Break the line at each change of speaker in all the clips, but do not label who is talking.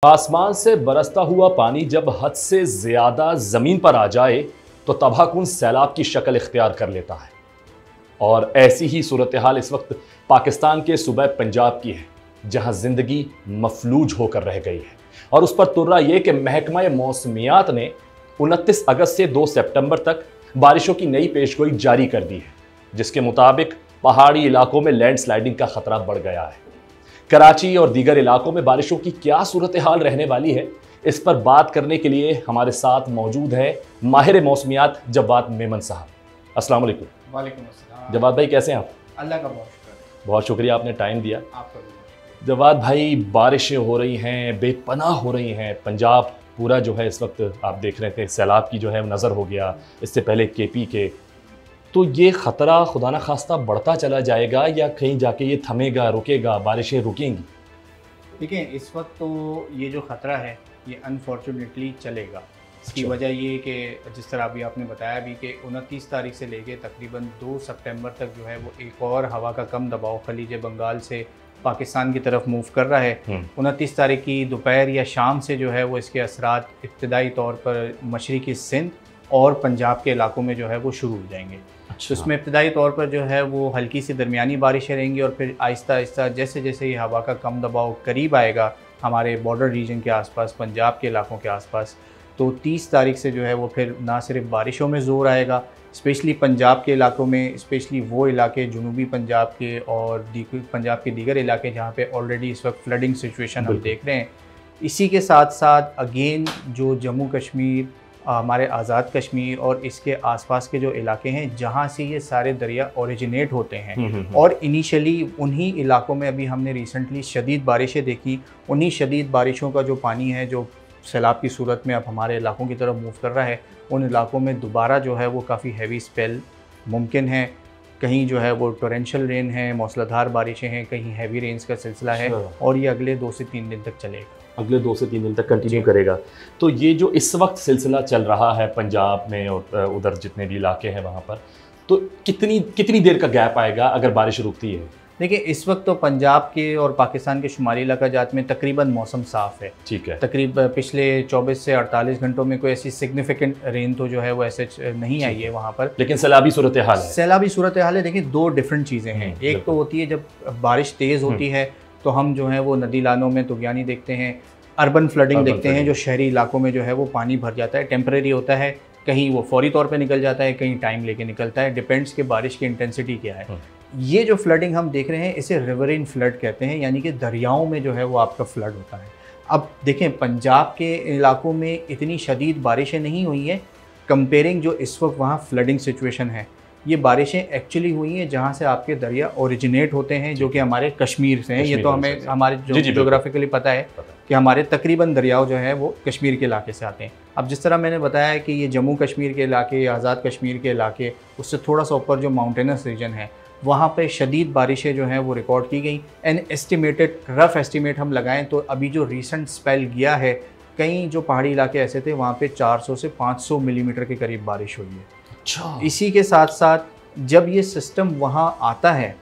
आसमान से बरसता हुआ पानी जब हद से ज्यादा जमीन पर आ जाए तो तबाहकुन सैलाब की शक्ल इख्तियार कर लेता है। और ऐसी ही सूरत हाल इस वक्त पाकिस्तान के सूबे पंजाब की है, जहां जिंदगी मफलूज होकर रह गई है। और उस पर तुर्रा यह कि महकमा मौसमियात ने 29 अगस्त से 2 सितंबर तक बारिशों की नई पेशगोई जारी कर दी है, जिसके मुताबिक पहाड़ी इलाकों में लैंडस्लाइडिंग का खतरा बढ़ गया है। कराची और दीगर इलाकों में बारिशों की क्या सूरत हाल रहने वाली है, इस पर बात करने के लिए हमारे साथ मौजूद है माहिर मौसमियात जवाद मेमन साहब। अस्सलाम वालेकुम।
वालेकुम अस्सलाम।
जवाद भाई कैसे हैं आप?
अल्लाह का बहुत शुक्र।
बहुत शुक्रिया, आपने टाइम दिया।
आपका भी।
जवाद भाई, बारिशें हो रही हैं, बेपनाह हो रही हैं। पंजाब पूरा जो है इस वक्त आप देख रहे थे सैलाब की जो है नज़र हो गया, इससे पहले केपी के। तो ये ख़तरा खुदा न खास्ता बढ़ता चला जाएगा या कहीं जाके ये थमेगा, रुकेगा, बारिशें रुकेंगी?
देखिए, इस वक्त तो ये जो ख़तरा है ये अनफॉर्चुनेटली चलेगा। इसकी
अच्छा।
वजह ये कि जिस तरह अभी आपने बताया भी कि 29 तारीख से लेके तकरीबन 2 सितंबर तक जो है वो एक और हवा का कम दबाव खलीज बंगाल से पाकिस्तान की तरफ मूव कर रहा है। 29 तारीख की दोपहर या शाम से जो है वो इसके असरात इब्तदाई तौर पर मशरक़ी सिंध और पंजाब के इलाकों में जो है वो शुरू हो जाएंगे। तो इसमें इब्तदाई तौर पर जो है वो हल्की सी दरमियानी बारिशें रहेंगी और फिर आहिस्ता आहिस्ता जैसे जैसे ये हवा का कम दबाव करीब आएगा हमारे बॉर्डर रीजन के आसपास, पंजाब के इलाकों के आसपास, तो 30 तारीख से जो है वो फिर ना सिर्फ बारिशों में ज़ोर आएगा, स्पेशली पंजाब के इलाकों में, स्पेशली वो इलाके जुनूबी पंजाब के और पंजाब के दीगर इलाके जहाँ पे ऑलरेडी इस वक्त फ्लडिंग सिचुएशन हम देख रहे हैं। इसी के साथ साथ अगेन जो जम्मू कश्मीर, हमारे आज़ाद कश्मीर और इसके आसपास के जो इलाके हैं जहाँ से ये सारे दरिया ओरिजिनेट होते हैं और इनिशियली उन्हीं इलाकों में अभी हमने रिसेंटली शदीद बारिशें देखी। उन्हीं शदीद बारिशों का जो पानी है जो सैलाब की सूरत में अब हमारे इलाकों की तरफ मूव कर रहा है, उन इलाकों में दोबारा जो है वो काफ़ी हैवी स्पेल मुमकिन है। कहीं जो है वो टोरेंशियल रेन है, मौसलाधार बारिशें हैं, कहीं हैवी रेंस का सिलसिला है और ये अगले 2 से 3 दिन तक चलेगा।
अगले 2 से 3 दिन तक कंटिन्यू करेगा। तो ये जो इस वक्त सिलसिला चल रहा है पंजाब में और उधर जितने भी इलाके हैं वहाँ पर, तो कितनी देर का गैप आएगा अगर बारिश रुकती है?
देखिए, इस वक्त तो पंजाब के और पाकिस्तान के शुमाली इलाका जात में तकरीबन मौसम साफ़ है।
ठीक है।
तकरीबन पिछले 24 से 48 घंटों में कोई ऐसी सिग्निफिकेंट रेन तो जो है वो ऐसे नहीं आई है वहाँ पर,
लेकिन सैलाबी सूरत हाल है।
सैलाबी सूरत हाल है। देखिए, 2 डिफरेंट चीज़ें हैं। एक तो होती है जब बारिश तेज़ होती है तो हम जो है वो नदी नालों में तुगयानी देखते हैं, अर्बन फ्लडिंग देखते हैं, जो शहरी इलाकों में जो है वो पानी भर जाता है, टेम्परेरी होता है, कहीं वो फौरी तौर पे निकल जाता है, कहीं टाइम लेके निकलता है, डिपेंड्स कि बारिश की इंटेंसिटी क्या है। ये जो फ्लडिंग हम देख रहे हैं इसे रिवरिन फ्लड कहते हैं, यानी कि दरियाओं में जो है वो आपका फ्लड होता है। अब देखें, पंजाब के इलाकों में इतनी शदीद बारिशें नहीं हुई हैं कंपेयरिंग जो इस वक्त वहाँ फ्लडिंग सिचुएशन है। ये बारिशें एक्चुअली हुई हैं जहाँ से आपके दरिया ओरिजिनेट होते हैं, जो कि हमारे कश्मीर से हैं। ये तो हमें हमारे जोग्राफिकली पता है कि हमारे तकरीबन दरियाओं जो है वो कश्मीर के इलाके से आते हैं। अब जिस तरह मैंने बताया कि ये जम्मू कश्मीर के इलाके, आज़ाद कश्मीर के इलाके, उससे थोड़ा सा ऊपर जो माउंटेनस रीजन है वहाँ पे शदीद बारिशें जो हैं वो रिकॉर्ड की गई। एन एस्टिमेटेड रफ़ एस्टिमेट हम लगाएं तो अभी जो रीसेंट स्पेल गया है, कई जो पहाड़ी इलाके ऐसे थे वहाँ पे 400 से 500 मिलीमीटर के करीब बारिश हुई है।
अच्छा।
इसी के साथ साथ जब ये सिस्टम वहाँ आता है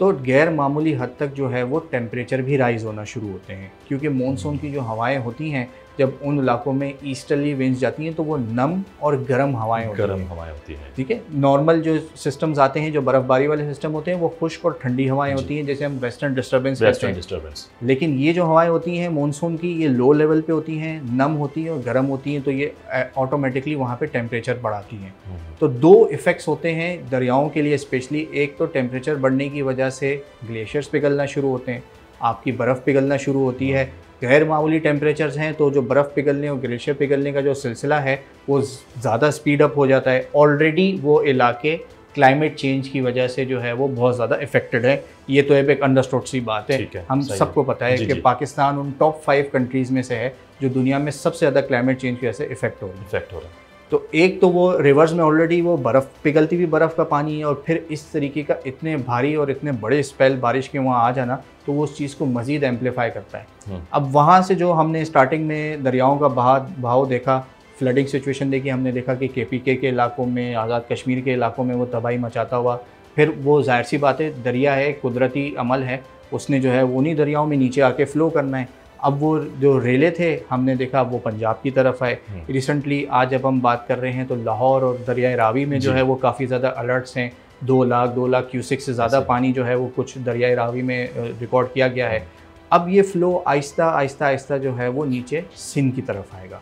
तो गैर मामूली हद तक जो है वो टेम्परेचर भी राइज़ होना शुरू होते हैं, क्योंकि मानसून की जो हवाएं होती हैं जब उन इलाकों में ईस्टर्ली विंड्स जाती हैं तो वो नम और गर्म हवाएं होती हैं। ठीक है, नॉर्मल जो सिस्टम्स आते हैं, जो बर्फ़बारी वाले सिस्टम होते हैं, वो खुश्क और ठंडी हवाएं होती हैं, जैसे हम वेस्टर्न डिस्टर्बेंस कहते हैं। लेकिन ये जो हवाएं होती हैं मानसून की, ये लो लेवल पे होती हैं, नम होती हैं और गर्म होती हैं, तो ये ऑटोमेटिकली वहाँ पे टेम्परेचर बढ़ाती हैं। तो 2 इफ़ेक्ट्स होते हैं दरियाओं के लिए स्पेशली। एक तो टेम्परेचर बढ़ने की वजह से ग्लेशियर्स पिघलना शुरू होते हैं, आपकी बर्फ़ पिघलना शुरू होती है। गैर मामूली टेम्परेचर्स हैं तो जो बर्फ़ पिघलने और ग्लेशियर पिघलने का जो सिलसिला है वो ज़्यादा स्पीड अप हो जाता है। ऑलरेडी वो इलाके क्लाइमेट चेंज की वजह से जो है वो बहुत ज़्यादा इफ़ेक्टेड है। ये तो एक अंडरस्टूड सी बात है, हम सबको पता है कि पाकिस्तान उन टॉप 5 कंट्रीज़ में से है जो दुनिया में सबसे ज़्यादा क्लाइमेट चेंज की वजह से इफ़ेक्ट हो रहा है। तो एक तो वो रिवर्स में ऑलरेडी वो बर्फ़ पिघलती हुई बर्फ़ का पानी है और फिर इस तरीके का इतने भारी और इतने बड़े स्पेल बारिश के वहाँ आ जाना तो वो उस चीज़ को मज़ीद एम्पलीफाई करता है। अब वहाँ से जो हमने स्टार्टिंग में दरियाओं का बहाव देखा, फ्लडिंग सिचुएशन देखी, हमने देखा कि KPK के इलाकों में, आज़ाद कश्मीर के इलाकों में वो तबाही मचाता हुआ, फिर वो जाहिर सी बात है, दरिया है, कुदरती अमल है, उसने जो है उन्हीं दरियाओं में नीचे आके फ़्लो करना है। अब वो जो रेले थे हमने देखा वो पंजाब की तरफ आए। रिसेंटली आज जब हम बात कर रहे हैं तो लाहौर और दरियाए रावी में जो है वो काफ़ी ज़्यादा अलर्ट्स हैं। 2 लाख क्यूसिक से ज़्यादा पानी जो है वो कुछ दरियाए रावी में रिकॉर्ड किया गया है। अब ये फ़्लो आहिस्ता आहिस्ता जो है वो नीचे सिंध की तरफ आएगा,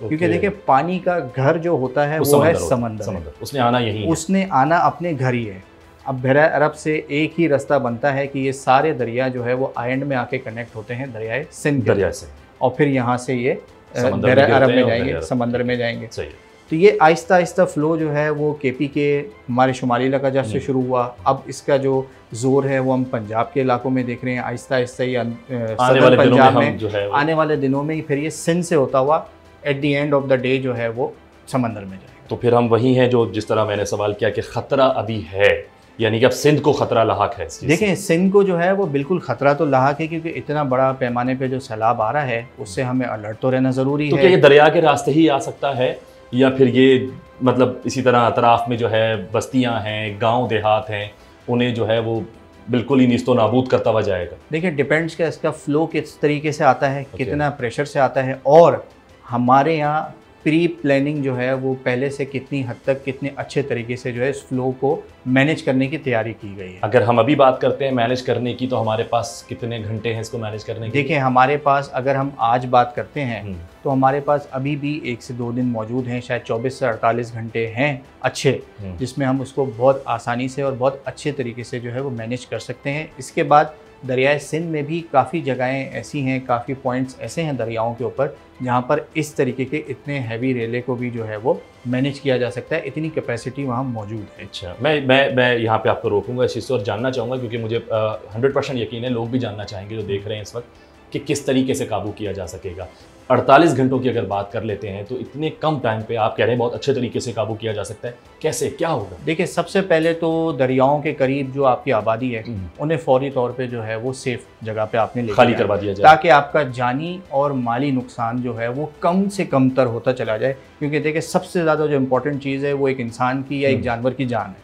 क्योंकि देखिए पानी का घर जो होता है वो है समंदर।
उसने आना यही है,
उसने आना अपने घर ही है। अब बहरा अरब से एक ही रास्ता बनता है कि ये सारे दरिया जो है वो आयंड में आके कनेक्ट होते हैं दरियाए सिंध
दरिया से,
और फिर यहाँ से ये बहरा अरब में जाएंगे, समंदर में जाएंगे।
सही।
तो ये आहिस्ता आहिस्ता फ़्लो जो है वो केपी के हमारे शुमाली इलाका जब से शुरू हुआ, अब इसका जो ज़ोर है वो हम पंजाब के इलाकों में देख रहे हैं। आहिस्ता आहिस्ता ही सदर पंजाब में जो है आने वाले दिनों में फिर ये सिंध से होता हुआ at the end of the day जो है वो समंदर में जाएगा।
तो फिर हम वही हैं जो जिस तरह मैंने सवाल किया कि ख़तरा अभी है, यानी कि अब सिंध को ख़तरा लाहक है।
देखें सिंध को जो है वो बिल्कुल ख़तरा तो लाहक है, क्योंकि इतना बड़ा पैमाने पे जो सैलाब आ रहा है उससे हमें अलर्ट तो रहना ज़रूरी है।
तो क्या ये दरिया के रास्ते ही आ सकता है, या फिर ये मतलब इसी तरह अतराफ़ में जो है बस्तियां हैं, गांव देहात हैं, उन्हें जो है वो बिल्कुल ही निस्तो नाबूद करता हुआ जाएगा?
देखिए डिपेंड्स कि इसका फ़्लो किस तरीके से आता है, कितना प्रेशर से आता है, और हमारे यहाँ प्री प्लानिंग जो है वो पहले से कितनी हद तक कितने अच्छे तरीके से जो है इस फ्लो को मैनेज करने की तैयारी की गई है।
अगर हम अभी बात करते हैं मैनेज करने की, तो हमारे पास कितने घंटे हैं इसको मैनेज करने के?
देखिए हमारे पास अगर हम आज बात करते हैं तो हमारे पास अभी भी 1 से 2 दिन मौजूद हैं, शायद 24 से 48 घंटे हैं अच्छे, जिसमें हम उसको बहुत आसानी से और बहुत अच्छे तरीके से जो है वो मैनेज कर सकते हैं। इसके बाद दरियाए सिंध में भी काफ़ी जगहें ऐसी हैं, काफ़ी पॉइंट्स ऐसे हैं दरियाओं के ऊपर जहाँ पर इस तरीके के इतने हैवी रेले को भी जो है वो मैनेज किया जा सकता है, इतनी कैपेसिटी वहाँ मौजूद है।
अच्छा, मैं यहाँ पे आपको रोकूंगा इस चीज़ से और जानना चाहूँगा, क्योंकि मुझे 100% यकीन है लोग भी जानना चाहेंगे जो देख रहे हैं इस वक्त, कि किस तरीके से काबू किया जा सकेगा। 48 घंटों की अगर बात कर लेते हैं तो इतने कम टाइम पे आप कह रहे हैं बहुत अच्छे तरीके से काबू किया जा सकता है, कैसे, क्या होगा?
देखिए सबसे पहले तो दरियाओं के करीब जो आपकी आबादी है उन्हें फौरी तौर पे जो है वो सेफ जगह पे आपने
खाली करवा दिया जाए,
ताकि आपका जानी और माली नुकसान जो है वो कम से कम तर होता चला जाए। क्योंकि देखिए सबसे ज़्यादा जो इम्पोर्टेंट चीज़ है वो एक इंसान की या एक जानवर की जान है,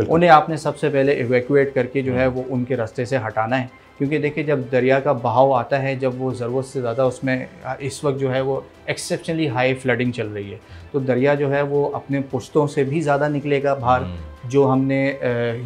उन्हें आपने सबसे पहले इवैक्यूएट करके जो है वो उनके रास्ते से हटाना है। क्योंकि देखिए जब दरिया का बहाव आता है, जब वो ज़रूरत से ज़्यादा उसमें इस वक्त जो है वो एक्सेप्शनली हाई फ्लडिंग चल रही है, तो दरिया जो है वो अपने पुश्तों से भी ज़्यादा निकलेगा बाहर। जो हमने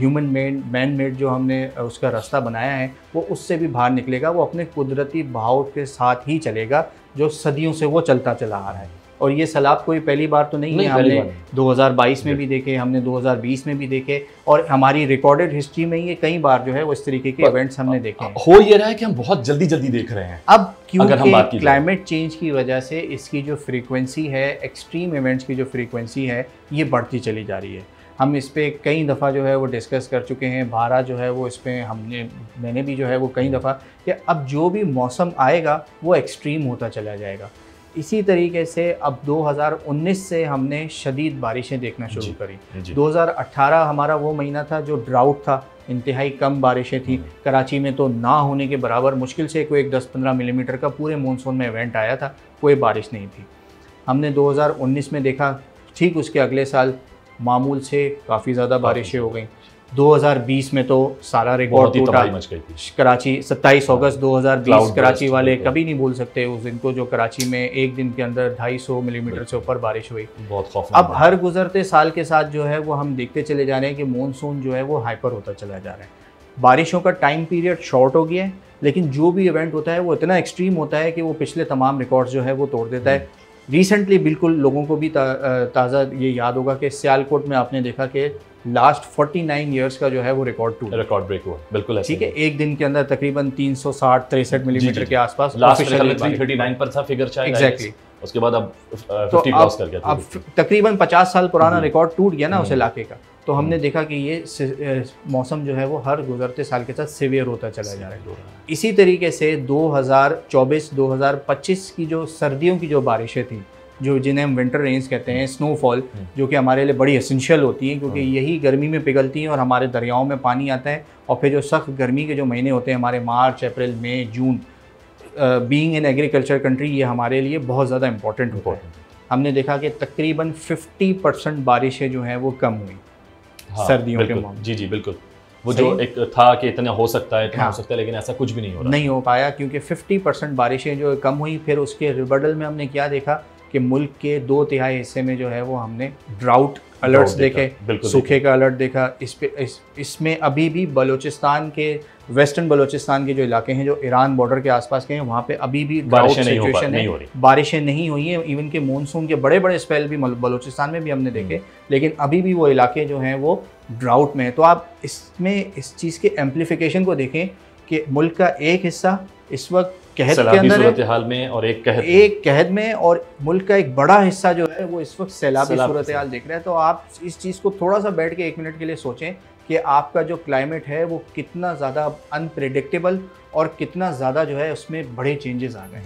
मैन मेड जो हमने उसका रास्ता बनाया है वो उससे भी बाहर निकलेगा, वो अपने कुदरती बहाव के साथ ही चलेगा जो सदियों से वो चलता चला आ रहा है। और ये सैलाब कोई पहली बार तो नहीं है, हमने 2022 में भी देखे, हमने 2020 में भी देखे, और हमारी रिकॉर्डेड हिस्ट्री में ये कई बार जो है वो इस तरीके के इवेंट्स हमने देखे हैं।
हो ये रहा है कि हम बहुत जल्दी देख रहे हैं।
अब क्योंकि क्लाइमेट चेंज की वजह से इसकी जो फ्रीक्वेंसी है, एक्सट्रीम इवेंट्स की जो फ्रीक्वेंसी है, ये बढ़ती चली जा रही है। हम इस पर कई दफ़ा जो है वो डिस्कस कर चुके हैं, भारत जो है वो इस पर मैंने भी जो है वो कई दफ़ा, कि अब जो भी मौसम आएगा वो एक्सट्रीम होता चला जाएगा। इसी तरीके से अब 2019 से हमने शदीद बारिशें देखना शुरू करी। 2018 हमारा वो महीना था जो ड्राउट था, इंतहाई कम बारिशें थी। कराची में तो ना होने के बराबर मुश्किल से कोई 10-15 मिलीमीटर का पूरे मानसून में इवेंट आया था, कोई बारिश नहीं थी। हमने 2019 में देखा, ठीक उसके अगले साल मामूल से काफ़ी ज़्यादा बारिशें हो गई। 2020 में तो सारा रिकॉर्ड टूटा। कराची 27 अगस्त 2020 कराची वाले कभी नहीं भूल सकते उस दिन को, जो कराची में एक दिन के अंदर 250 मिलीमीटर से ऊपर बारिश हुई।
बहुत खौफनाक।
अब हर गुजरते साल के साथ जो है वो हम देखते चले जा रहे हैं कि मॉनसून जो है वो हाइपर होता चला जा रहा है। बारिशों का टाइम पीरियड शॉर्ट हो गया है, लेकिन जो भी इवेंट होता है वो इतना एक्सट्रीम होता है कि वो पिछले तमाम रिकॉर्ड्स जो है वो तोड़ देता है। रिसेंटली बिल्कुल लोगों को भी ताज़ा ये याद होगा कि सियालकोट में आपने देखा कि लास्ट 49 ईयर्स का जो है वो रिकॉर्ड
ब्रेक हुआ। बिल्कुल
ठीक है, एक दिन के अंदर तकरीबन 360-63 मिलीमीटर के आसपास
लास्ट 339 पर था फिगर शायद।
एग्जैक्टली।
उसके बाद अब 50 क्रॉस कर गया।
अब तकरीबन 50 साल पुराना रिकॉर्ड टूट गया ना उस इलाके का। तो हमने देखा कि ये मौसम जो है वो हर गुजरते साल के साथ सीवियर होता चला जा रहा है। इसी तरीके से 2024-2025 की जो सर्दियों की जो बारिशें थी, जो जिन्हें हम विंटर रेन्स कहते हैं, स्नोफॉल, जो कि हमारे लिए बड़ी एसेंशियल होती हैं, क्योंकि यही गर्मी में पिघलती हैं और हमारे दरियाओं में पानी आता है। और फिर जो सख्त गर्मी के जो महीने होते हैं हमारे मार्च, अप्रैल, मई, जून, बीइंग इन एग्रीकल्चर कंट्री, ये हमारे लिए बहुत ज़्यादा इंपॉर्टेंट होता है। हमने देखा कि तकरीबन 50% बारिशें जो हैं वो कम हुई सर्दियों के मामले।
जी बिल्कुल। वो जो एक था कि इतना हो सकता है, इतना
हाँ।
हो सकता है, लेकिन ऐसा कुछ भी नहीं हो रहा।
नहीं हो पाया क्योंकि 50% बारिशें जो कम हुई। फिर उसके रिबडल में हमने क्या देखा कि मुल्क के 2/3 हिस्से में जो है वो हमने ड्राउट अलर्ट्स देखे,
बिल्कुल
सूखे का अलर्ट देखा। इसमें अभी भी बलूचिस्तान के, वेस्टर्न बलूचिस्तान के जो इलाके हैं जो ईरान बॉर्डर के आसपास के हैं, वहाँ पे अभी भी ड्राउट सिचुएशन है, बारिशें नहीं हुई हैं। इवन के मानसून के बड़े बड़े स्पेल भी बलूचिस्तान में भी हमने देखे, लेकिन अभी भी वो इलाके जो हैं वो ड्राउट में हैं। तो आप इसमें इस चीज़ के एम्प्लीफिकेशन को देखें कि मुल्क का एक हिस्सा इस वक्त कहत के अंदर है,
हाल में, और एक
कहत में, और मुल्क का एक बड़ा हिस्सा जो है वो इस वक्त सैलाबी सूरत हाल देख रहा है। तो आप इस चीज़ को थोड़ा सा बैठ के 1 मिनट के लिए सोचें कि आपका जो क्लाइमेट है वो कितना ज़्यादा अनप्रेडिक्टेबल और कितना ज़्यादा जो है उसमें बड़े चेंजेस आ गए।